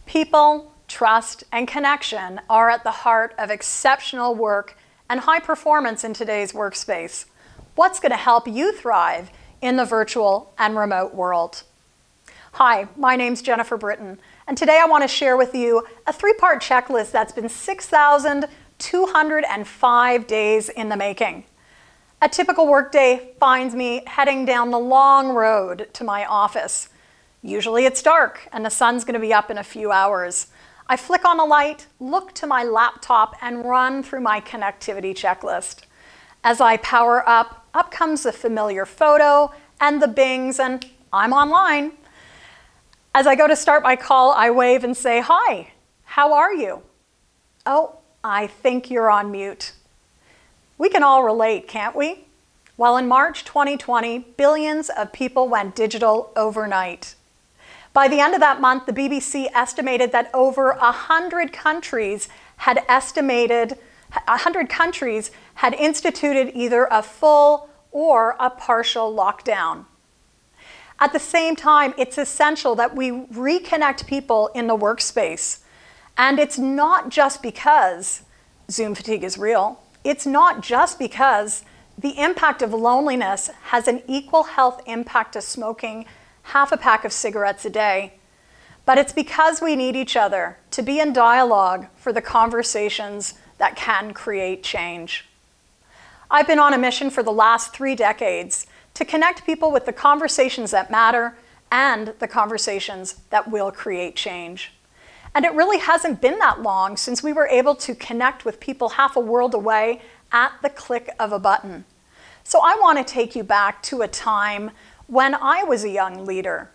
People, trust, and connection are at the heart of exceptional work and high performance in today's workspace. What's going to help you thrive in the virtual and remote world? Hi, my name's Jennifer Britton, and today I want to share with you a three-part checklist that's been 6,205 days in the making. A typical workday finds me heading down the long road to my office. Usually it's dark and the sun's going to be up in a few hours. I flick on a light, look to my laptop, and run through my connectivity checklist. As I power up comes the familiar photo and the bings, and I'm online. As I go to start my call, I wave and say, "Hi, how are you?" "Oh, I think you're on mute." We can all relate, can't we? Well, in March 2020, billions of people went digital overnight. By the end of that month, the BBC estimated that over 100 countries had instituted either a full or a partial lockdown. At the same time, it's essential that we reconnect people in the workspace. And it's not just because Zoom fatigue is real. It's not just because the impact of loneliness has an equal health impact to smoking half a pack of cigarettes a day. But it's because we need each other to be in dialogue for the conversations that can create change. I've been on a mission for the last 3 decades to connect people with the conversations that matter and the conversations that will create change. And it really hasn't been that long since we were able to connect with people half a world away at the click of a button. So I want to take you back to a time when I was a young leader,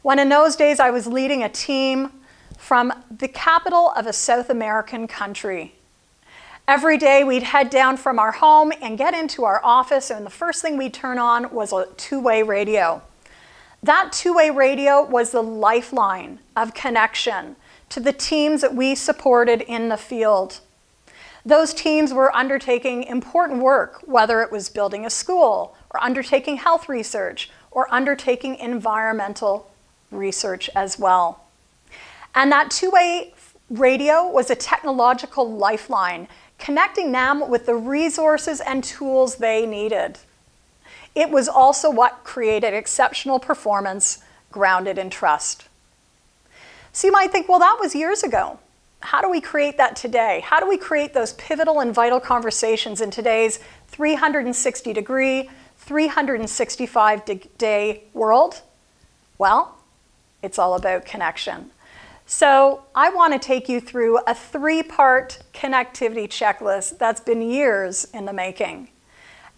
when in those days I was leading a team from the capital of a South American country. Every day we'd head down from our home and get into our office, and the first thing we'd turn on was a two-way radio. That two-way radio was the lifeline of connection to the teams that we supported in the field. Those teams were undertaking important work, whether it was building a school, or undertaking health research, or undertaking environmental research as well. And that two-way radio was a technological lifeline, connecting them with the resources and tools they needed. It was also what created exceptional performance grounded in trust. So you might think, well, that was years ago. How do we create that today? How do we create those pivotal and vital conversations in today's 360-degree, 365-day world? Well, it's all about connection. So I want to take you through a 3-part connectivity checklist that's been years in the making.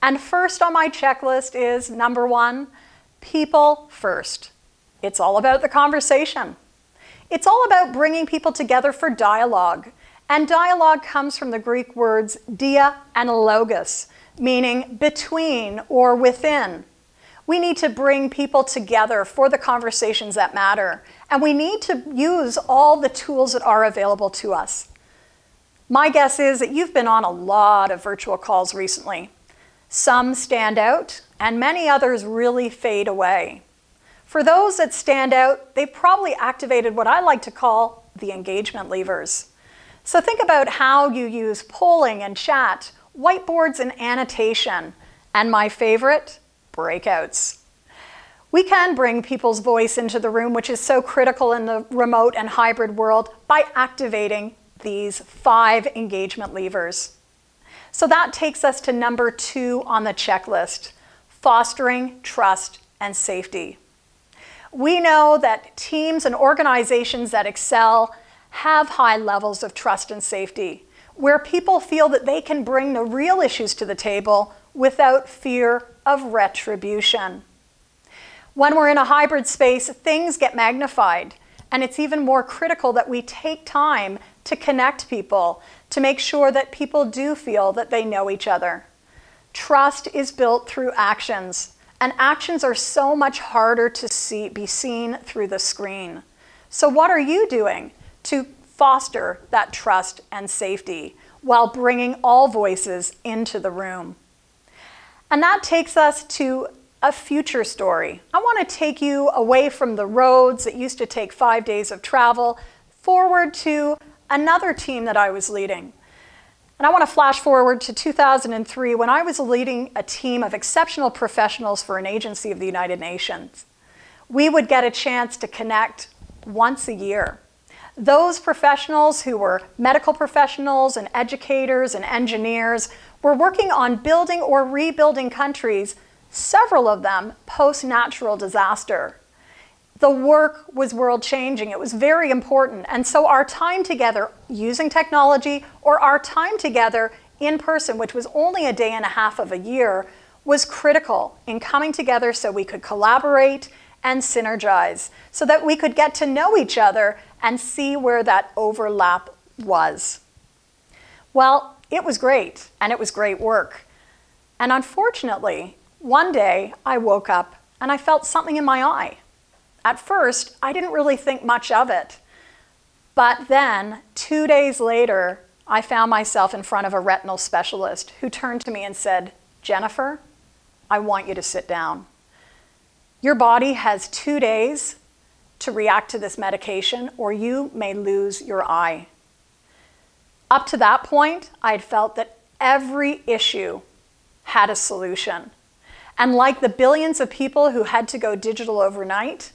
And first on my checklist is number 1, people first. It's all about the conversation. It's all about bringing people together for dialogue. And dialogue comes from the Greek words dia and logos, meaning between or within. We need to bring people together for the conversations that matter. And we need to use all the tools that are available to us. My guess is that you've been on a lot of virtual calls recently. Some stand out, and many others really fade away. For those that stand out, they've probably activated what I like to call the engagement levers. So think about how you use polling and chat, whiteboards and annotation, and my favorite, breakouts. We can bring people's voice into the room, which is so critical in the remote and hybrid world, by activating these 5 engagement levers. So that takes us to number 2 on the checklist, fostering trust and safety. We know that teams and organizations that excel have high levels of trust and safety, where people feel that they can bring the real issues to the table without fear of retribution. When we're in a hybrid space, things get magnified, and it's even more critical that we take time to connect people, to make sure that people do feel that they know each other. Trust is built through actions, and actions are so much harder to be seen through the screen. So what are you doing to foster that trust and safety while bringing all voices into the room? And that takes us to a future story. I want to take you away from the roads that used to take 5 days of travel forward to another team that I was leading. And I want to flash forward to 2003 when I was leading a team of exceptional professionals for an agency of the United Nations. We would get a chance to connect once a year. Those professionals who were medical professionals and educators and engineers were working on building or rebuilding countries, several of them post-natural disaster. The work was world-changing. It was very important. And so our time together using technology or our time together in person, which was only a day and a half of a year, was critical in coming together so we could collaborate and synergize, so that we could get to know each other and see where that overlap was. Well, it was great, and it was great work. And unfortunately, one day I woke up and I felt something in my eye. At first, I didn't really think much of it. But then, 2 days later, I found myself in front of a retinal specialist who turned to me and said, "Jennifer, I want you to sit down. Your body has 2 days to react to this medication, or you may lose your eye." Up to that point, I had felt that every issue had a solution. And like the billions of people who had to go digital overnight,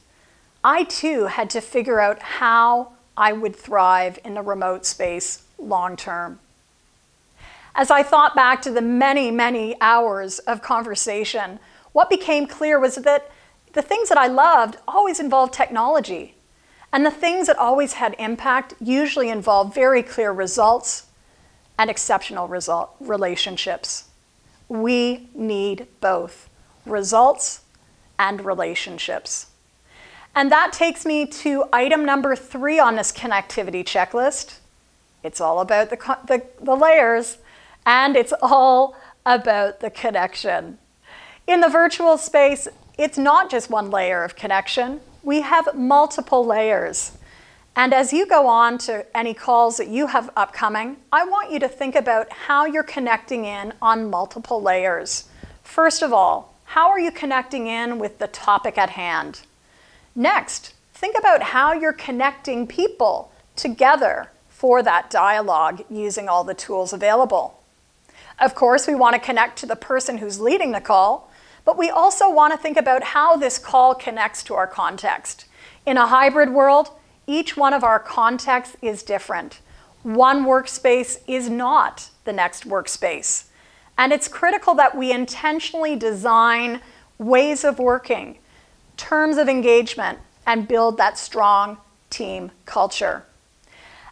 I too had to figure out how I would thrive in the remote space long term. As I thought back to the many, many hours of conversation, what became clear was that the things that I loved always involved technology. And the things that always had impact usually involved very clear results and exceptional relationships. We need both results and relationships. And that takes me to item number 3 on this connectivity checklist. It's all about the layers, and it's all about the connection. In the virtual space, it's not just one layer of connection. We have multiple layers. And as you go on to any calls that you have upcoming, I want you to think about how you're connecting in on multiple layers. First of all, how are you connecting in with the topic at hand? Next, think about how you're connecting people together for that dialogue using all the tools available. Of course, we want to connect to the person who's leading the call, but we also want to think about how this call connects to our context. In a hybrid world, each one of our contexts is different. One workspace is not the next workspace. And it's critical that we intentionally design ways of working, terms of engagement, and build that strong team culture.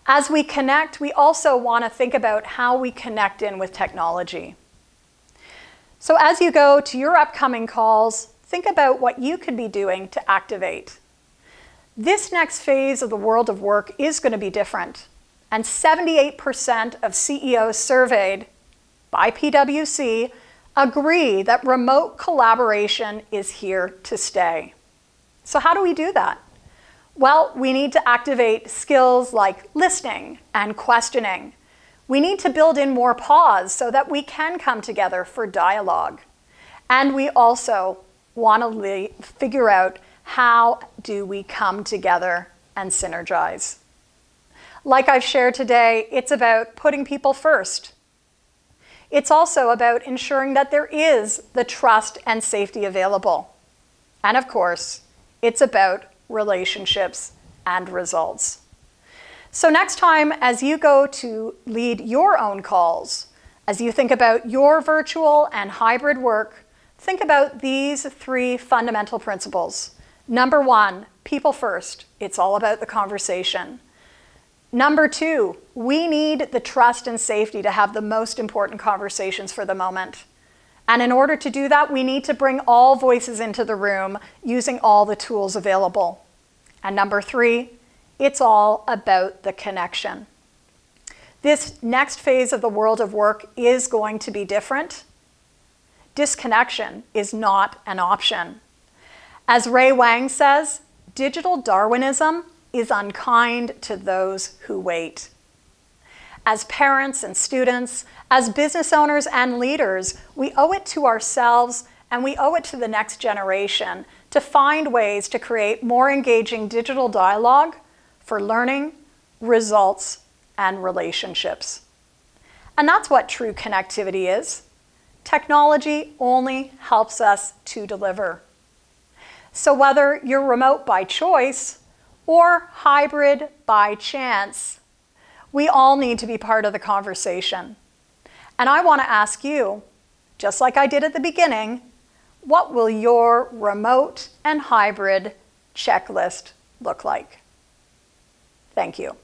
As we connect, we also want to think about how we connect in with technology. So as you go to your upcoming calls, think about what you could be doing to activate. This next phase of the world of work is going to be different. And 78% of CEOs surveyed by PwC agree that remote collaboration is here to stay. So how do we do that? Well, we need to activate skills like listening and questioning. We need to build in more pause so that we can come together for dialogue. And we also want to figure out how do we come together and synergize. Like I've shared today, it's about putting people first. It's also about ensuring that there is the trust and safety available. And of course, it's about relationships and results. So next time, as you go to lead your own calls, as you think about your virtual and hybrid work, think about these 3 fundamental principles. Number 1, people first. It's all about the conversation. Number 2, we need the trust and safety to have the most important conversations for the moment. And in order to do that, we need to bring all voices into the room using all the tools available. And number 3, it's all about the connection. This next phase of the world of work is going to be different. Disconnection is not an option. As Ray Wang says, digital Darwinism is unkind to those who wait. As parents and students, as business owners and leaders, we owe it to ourselves and we owe it to the next generation to find ways to create more engaging digital dialogue for learning, results, and relationships. And that's what true connectivity is. Technology only helps us to deliver. So whether you're remote by choice or hybrid by chance, we all need to be part of the conversation. And I want to ask you, just like I did at the beginning, what will your remote and hybrid checklist look like? Thank you.